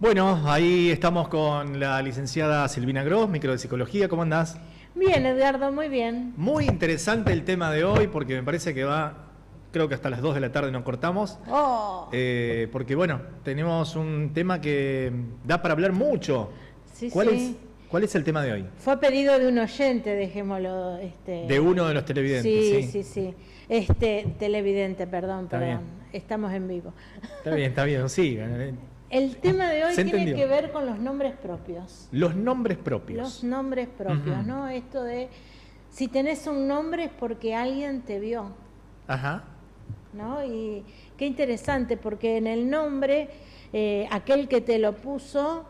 Bueno, ahí estamos con la licenciada Silvina Gross, micro de psicología. ¿Cómo andás? Bien, Edgardo, muy bien. Muy interesante el tema de hoy porque me parece que va, creo que hasta las 2 de la tarde nos cortamos. Porque bueno, tenemos un tema que da para hablar mucho. Sí, ¿Cuál es el tema de hoy? Fue a pedido de un oyente, dejémoslo. De uno de los televidentes. Sí. Televidente, perdón. Bien. Estamos en vivo. Está bien, sí. El tema de hoy tiene entendió. que ver con los nombres propios. Los nombres propios. Los nombres propios, ¿no? Esto de, si tenés un nombre es porque alguien te vio. Ajá. ¿No? Y qué interesante, porque en el nombre, aquel que te lo puso,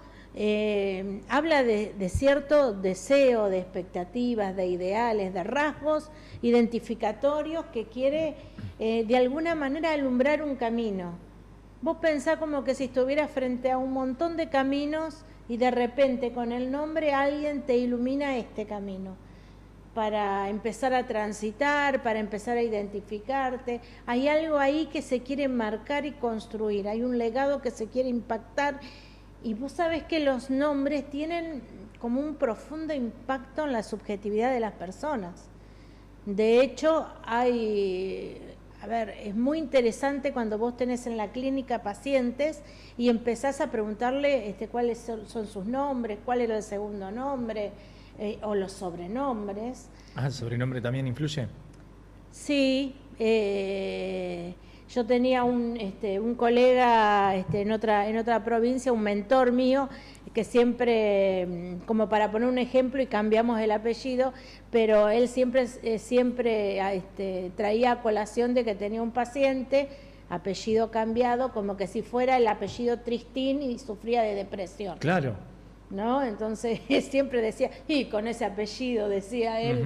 habla de cierto deseo, de expectativas, de ideales, de rasgos identificatorios que quiere de alguna manera alumbrar un camino. Vos pensás como que si estuvieras frente a un montón de caminos y de repente con el nombre alguien te ilumina este camino para empezar a transitar, para empezar a identificarte. Hay algo ahí que se quiere marcar y construir, hay un legado que se quiere impactar. Y vos sabés que los nombres tienen como un profundo impacto en la subjetividad de las personas. De hecho, es muy interesante cuando vos tenés en la clínica pacientes y empezás a preguntarle cuáles son sus nombres, cuál era el segundo nombre, o los sobrenombres. ¿El sobrenombre también influye? Sí. Yo tenía un colega en otra provincia, un mentor mío, que siempre, como para poner un ejemplo, y cambiamos el apellido, pero él siempre traía a colación de que tenía un paciente, apellido cambiado, como que si fuera el apellido Tristín y sufría de depresión. Claro. ¿No? Entonces siempre decía, y con ese apellido, decía él,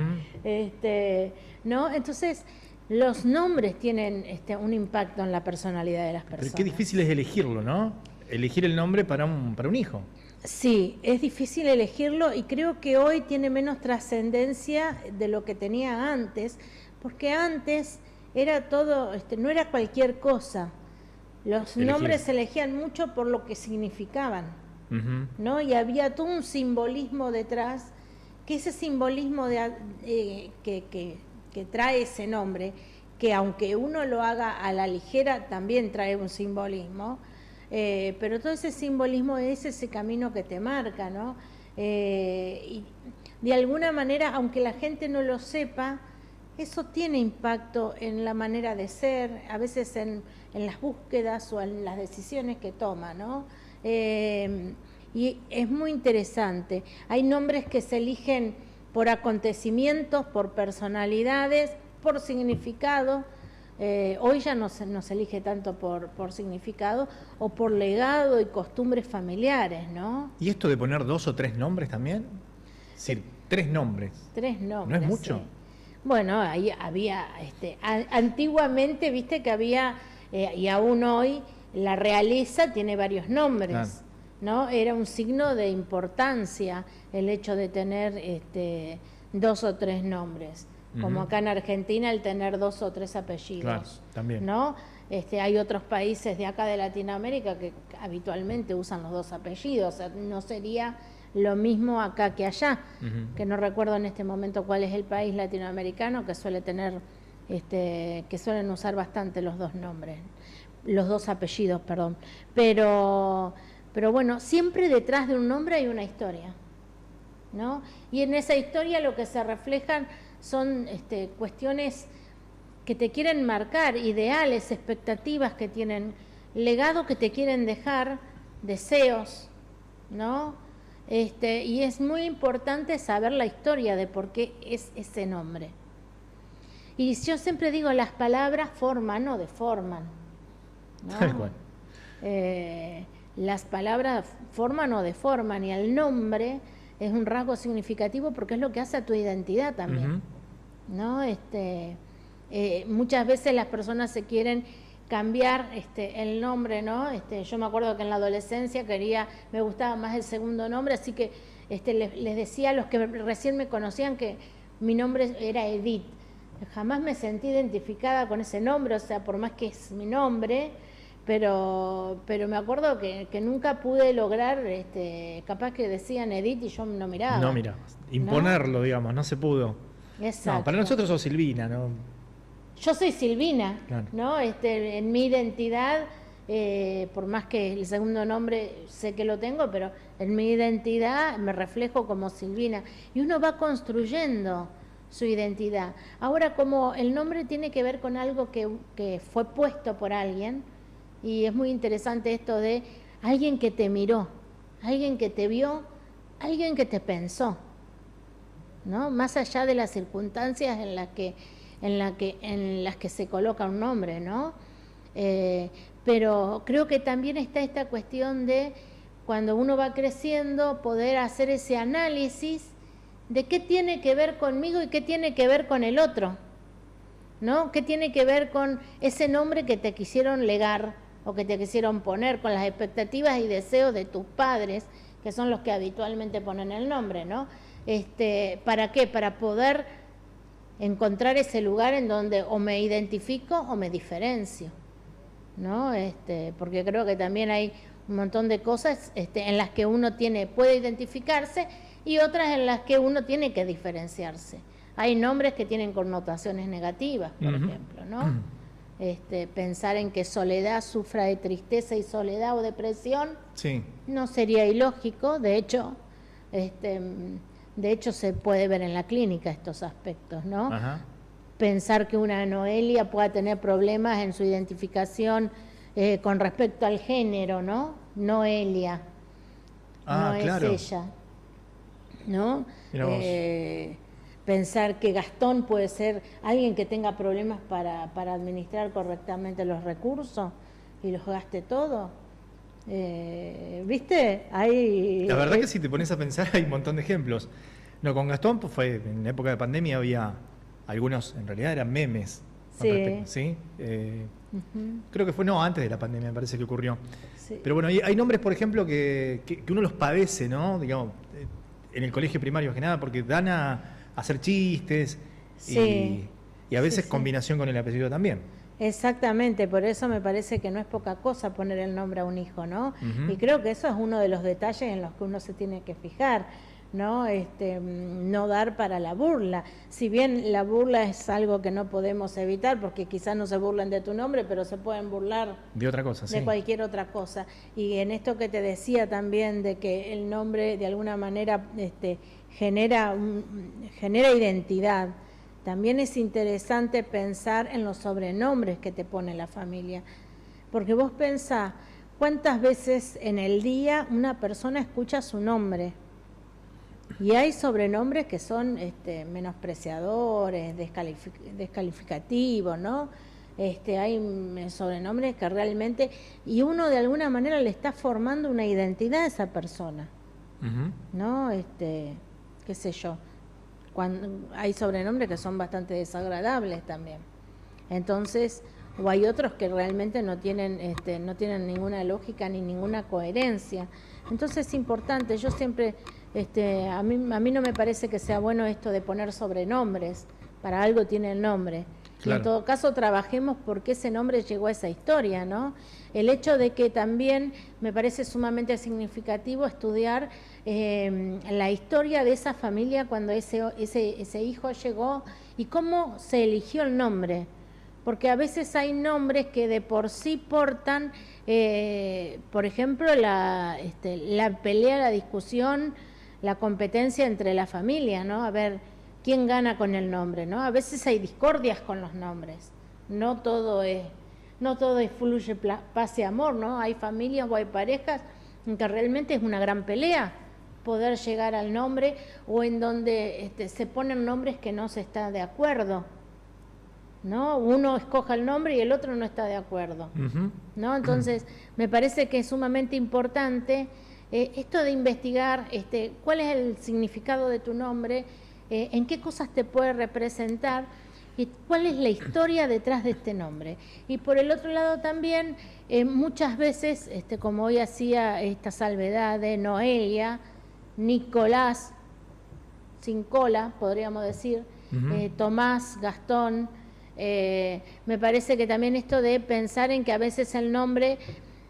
¿no? Entonces, los nombres tienen un impacto en la personalidad de las personas. Pero qué difícil es elegirlo, ¿no? Elegir el nombre para un hijo. Sí, es difícil elegirlo y creo que hoy tiene menos trascendencia de lo que tenía antes, porque antes era todo, no era cualquier cosa. Los nombres se elegían mucho por lo que significaban, ¿no? Y había todo un simbolismo detrás, que ese simbolismo que trae ese nombre, que aunque uno lo haga a la ligera, también trae un simbolismo, pero todo ese simbolismo es ese camino que te marca, ¿no? Y de alguna manera, aunque la gente no lo sepa, eso tiene impacto en la manera de ser, a veces en las búsquedas o en las decisiones que toma, ¿no? Y es muy interesante. Hay nombres que se eligen por acontecimientos, por personalidades, por significado. Hoy ya no se elige tanto por significado o por legado y costumbres familiares, ¿no? ¿Y esto de poner 2 o 3 nombres también? Es decir, 3 nombres. 3 nombres. ¿No es mucho? Sí. Bueno, ahí había, antiguamente, viste que había, y aún hoy, la realeza tiene varios nombres. Claro. ¿No? Era un signo de importancia el hecho de tener 2 o 3 nombres, como acá en Argentina el tener 2 o 3 apellidos. Claro, también. ¿No? Hay otros países de acá de Latinoamérica que habitualmente usan los 2 apellidos, o sea, no sería lo mismo acá que allá, que no recuerdo en este momento cuál es el país latinoamericano que suele tener, que suelen usar bastante los 2 nombres, los 2 apellidos, perdón, pero bueno, siempre detrás de un nombre hay una historia, ¿no? Y en esa historia lo que se reflejan son cuestiones que te quieren marcar, ideales, expectativas que tienen, legado que te quieren dejar, deseos, ¿no? Y es muy importante saber la historia de por qué es ese nombre. Y yo siempre digo, las palabras forman o deforman, ¿no? Tal cual. Las palabras forman o deforman y el nombre es un rasgo significativo porque es lo que hace a tu identidad también, ¿no? Muchas veces las personas se quieren cambiar el nombre, ¿no? Yo me acuerdo que en la adolescencia me gustaba más el segundo nombre, así que les decía a los que recién me conocían que mi nombre era Edith. Jamás me sentí identificada con ese nombre, o sea, por más que es mi nombre, pero me acuerdo que nunca pude lograr, capaz que decían Edith y yo no miraba. No mirabas. Imponerlo, ¿no? Digamos, no se pudo. Exacto. No, para nosotros sos Silvina, ¿no? Yo soy Silvina, claro. ¿no? En mi identidad, por más que el segundo nombre sé que lo tengo, pero en mi identidad me reflejo como Silvina. Y uno va construyendo su identidad. Ahora, como el nombre tiene que ver con algo que fue puesto por alguien, y es muy interesante esto de alguien que te miró, alguien que te vio, alguien que te pensó, ¿no? Más allá de las circunstancias en las que se coloca un nombre, ¿no? Pero creo que también está esta cuestión de, cuando uno va creciendo, poder hacer ese análisis de qué tiene que ver conmigo y qué tiene que ver con el otro, ¿no? ¿Qué tiene que ver con ese nombre que te quisieron legar o que te quisieron poner, con las expectativas y deseos de tus padres, que son los que habitualmente ponen el nombre, ¿no? ¿Para qué? Para poder encontrar ese lugar en donde o me identifico o me diferencio, ¿no? Porque creo que también hay un montón de cosas en las que uno puede identificarse y otras en las que uno tiene que diferenciarse. Hay nombres que tienen connotaciones negativas, por ejemplo, ¿no? Pensar en que Soledad sufra de tristeza y soledad o depresión, sí, no sería ilógico. De hecho, se puede ver en la clínica estos aspectos, ¿no? Ajá. Pensar que una Noelia pueda tener problemas en su identificación con respecto al género, ¿no? Noelia, no claro. Es ella, ¿no? Pensar que Gastón puede ser alguien que tenga problemas para administrar correctamente los recursos y los gaste todo. ¿Viste? La verdad que si te pones a pensar hay un montón de ejemplos. No, con Gastón pues fue en la época de pandemia, había algunos, en realidad eran memes. Sí. ¿Sí? Creo que fue antes de la pandemia, me parece que ocurrió. Sí. Pero bueno, hay nombres, por ejemplo, que uno los padece, ¿no? Digamos, en el colegio primario, más que nada, porque dan a hacer chistes, sí, y a veces combinación con el apellido también. Exactamente, por eso me parece que no es poca cosa poner el nombre a un hijo, ¿no? Y creo que eso es uno de los detalles en los que uno se tiene que fijar, ¿no? No dar para la burla. Si bien la burla es algo que no podemos evitar, porque quizás no se burlen de tu nombre, pero se pueden burlar de otra cosa, de cualquier otra cosa. Y en esto que te decía también, de que el nombre de alguna manera genera identidad, también es interesante pensar en los sobrenombres que te pone la familia. Porque vos pensás, ¿cuántas veces en el día una persona escucha su nombre? Y hay sobrenombres que son menospreciadores, descalificativos, ¿no? Hay sobrenombres que realmente, y uno de alguna manera le está formando una identidad a esa persona, ¿no? Qué sé yo, hay sobrenombres que son bastante desagradables también. Entonces, o hay otros que realmente no tienen ninguna lógica ni ninguna coherencia. Entonces es importante, yo siempre... a mí no me parece que sea bueno esto de poner sobrenombres, para algo tiene el nombre. Claro. Y en todo caso trabajemos porque ese nombre llegó a esa historia, ¿no? El hecho de que también me parece sumamente significativo estudiar la historia de esa familia cuando ese hijo llegó y cómo se eligió el nombre. Porque a veces hay nombres que de por sí portan, por ejemplo, la pelea, la discusión, la competencia entre la familia, ¿no? A ver quién gana con el nombre, ¿no? A veces hay discordias con los nombres. No todo fluye paz y amor, ¿no? Hay familias o hay parejas en que realmente es una gran pelea poder llegar al nombre, o en donde se ponen nombres que no se está de acuerdo, ¿no? Uno escoja el nombre y el otro no está de acuerdo, ¿no? Entonces me parece que es sumamente importante esto de investigar cuál es el significado de tu nombre, en qué cosas te puede representar y cuál es la historia detrás de este nombre. Y por el otro lado también, muchas veces, como hoy hacía esta salvedad de Noelia, Nicolás, sin cola, podríamos decir, Tomás, Gastón, Me parece que también esto de pensar en que a veces el nombre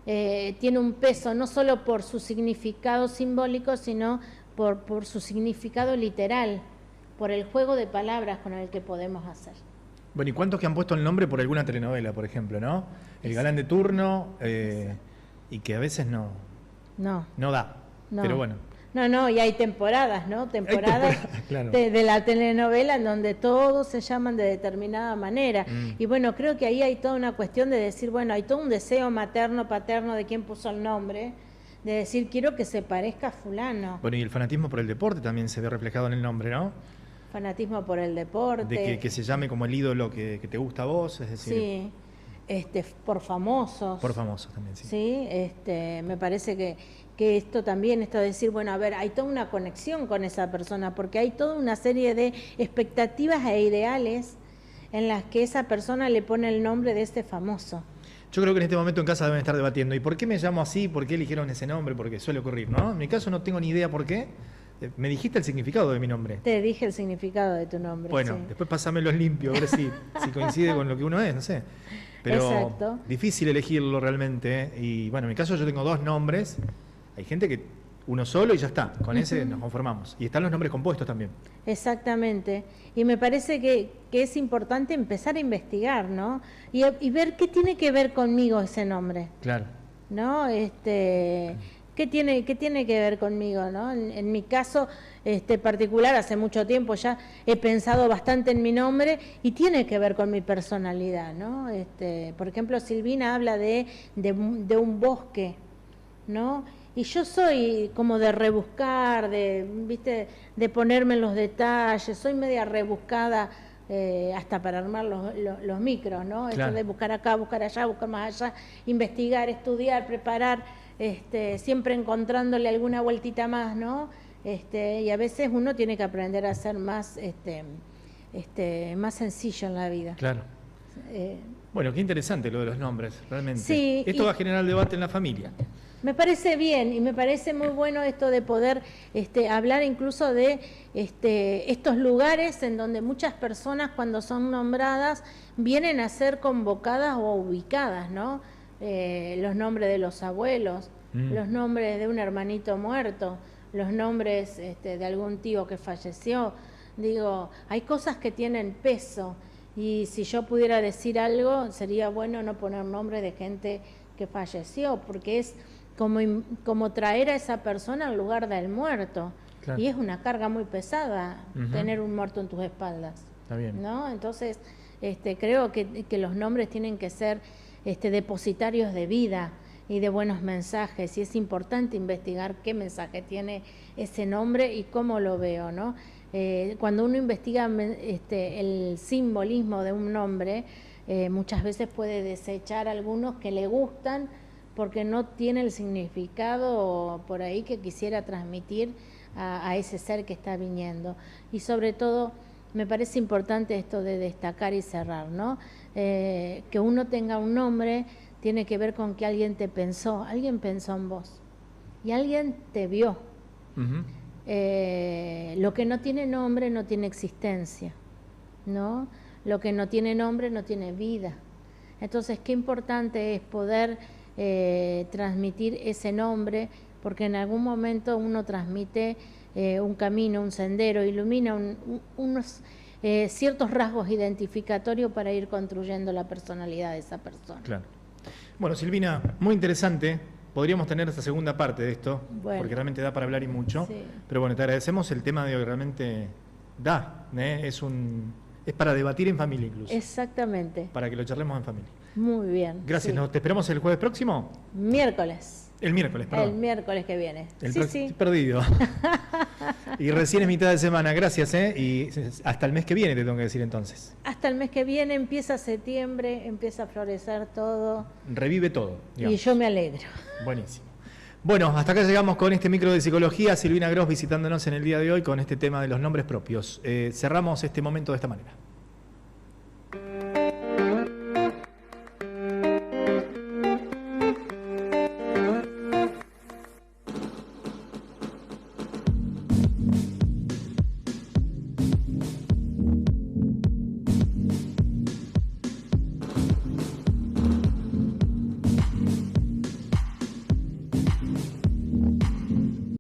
tiene un peso, no solo por su significado simbólico, sino por su significado literal, por el juego de palabras con el que podemos hacer. Bueno, ¿y cuántos que han puesto el nombre por alguna telenovela, por ejemplo, ¿no? El galán de turno, y que a veces no da, pero bueno. No, y hay temporadas, ¿no? Temporadas claro. de la telenovela en donde todos se llaman de determinada manera. Y bueno, creo que ahí hay toda una cuestión de decir, bueno, hay todo un deseo materno, paterno de quien puso el nombre, de decir, quiero que se parezca a fulano. Bueno, y el fanatismo por el deporte también se ve reflejado en el nombre, ¿no? Fanatismo por el deporte. De que se llame como el ídolo que te gusta a vos, es decir... Sí. Por famosos. Por famosos también, sí. Sí, me parece que esto también, esto de decir, bueno, a ver, hay toda una conexión con esa persona, porque hay toda una serie de expectativas e ideales en las que esa persona le pone el nombre de este famoso. Yo creo que en este momento en casa deben estar debatiendo, ¿y por qué me llamo así? ¿Por qué eligieron ese nombre? Porque suele ocurrir, ¿no? En mi caso no tengo ni idea por qué. Me dijiste el significado de mi nombre. Te dije el significado de tu nombre. Bueno, sí. Después pásamelos limpio, a ver si coincide con lo que uno es, no sé. Pero exacto. Difícil elegirlo realmente. Y bueno, en mi caso yo tengo 2 nombres. Hay gente que uno solo y ya está. Con ese nos conformamos. Y están los nombres compuestos también. Exactamente. Y me parece que es importante empezar a investigar, ¿no? Y ver qué tiene que ver conmigo ese nombre. Claro. ¿No? ¿Qué tiene que ver conmigo, ¿no? En mi caso particular, hace mucho tiempo ya he pensado bastante en mi nombre y tiene que ver con mi personalidad, ¿no? Por ejemplo, Silvina habla de un bosque, ¿no? Y yo soy como de rebuscar, de ponerme en los detalles, soy media rebuscada hasta para armar los micros, ¿no? Claro. Esto de buscar acá, buscar allá, buscar más allá, investigar, estudiar, preparar, siempre encontrándole alguna vueltita más, ¿no? Y a veces uno tiene que aprender a ser más sencillo en la vida. Claro. Bueno, qué interesante lo de los nombres, realmente. Sí, esto va a generar debate en la familia. Me parece bien y me parece muy bueno esto de poder hablar incluso de estos lugares en donde muchas personas cuando son nombradas vienen a ser convocadas o ubicadas, ¿no? Los nombres de los abuelos, los nombres de un hermanito muerto, los nombres de algún tío que falleció. Digo, hay cosas que tienen peso y si yo pudiera decir algo, sería bueno no poner nombres de gente que falleció, porque es como traer a esa persona al lugar del muerto. Claro. Y es una carga muy pesada tener un muerto en tus espaldas. Está bien. ¿No? Entonces, creo que los nombres tienen que ser depositarios de vida y de buenos mensajes, y es importante investigar qué mensaje tiene ese nombre y cómo lo veo, ¿no? Cuando uno investiga el simbolismo de un nombre, muchas veces puede desechar algunos que le gustan porque no tiene el significado por ahí que quisiera transmitir a ese ser que está viniendo. Y sobre todo, me parece importante esto de destacar y cerrar, ¿no? Que uno tenga un nombre tiene que ver con que alguien te pensó, alguien pensó en vos y alguien te vio. Lo que no tiene nombre no tiene existencia, ¿no? Lo que no tiene nombre no tiene vida. Entonces, qué importante es poder transmitir ese nombre, porque en algún momento uno transmite un camino, un sendero, ilumina unos ciertos rasgos identificatorios para ir construyendo la personalidad de esa persona. Claro. Bueno, Silvina, muy interesante. Podríamos tener esta segunda parte de esto, porque realmente da para hablar y mucho. Sí. Pero bueno, te agradecemos el tema de hoy, realmente da, es para debatir en familia incluso. Exactamente. Para que lo charlemos en familia. Muy bien. Gracias, ¿te esperamos el jueves próximo? Miércoles. El miércoles, perdón. El miércoles que viene. Sí. Perdido. Y recién es mitad de semana, gracias, y hasta el mes que viene te tengo que decir entonces. Hasta el mes que viene, empieza septiembre, empieza a florecer todo. Revive todo. Digamos. Y yo me alegro. Buenísimo. Bueno, hasta acá llegamos con este micro de psicología. Silvina Gross visitándonos en el día de hoy con este tema de los nombres propios. Cerramos este momento de esta manera.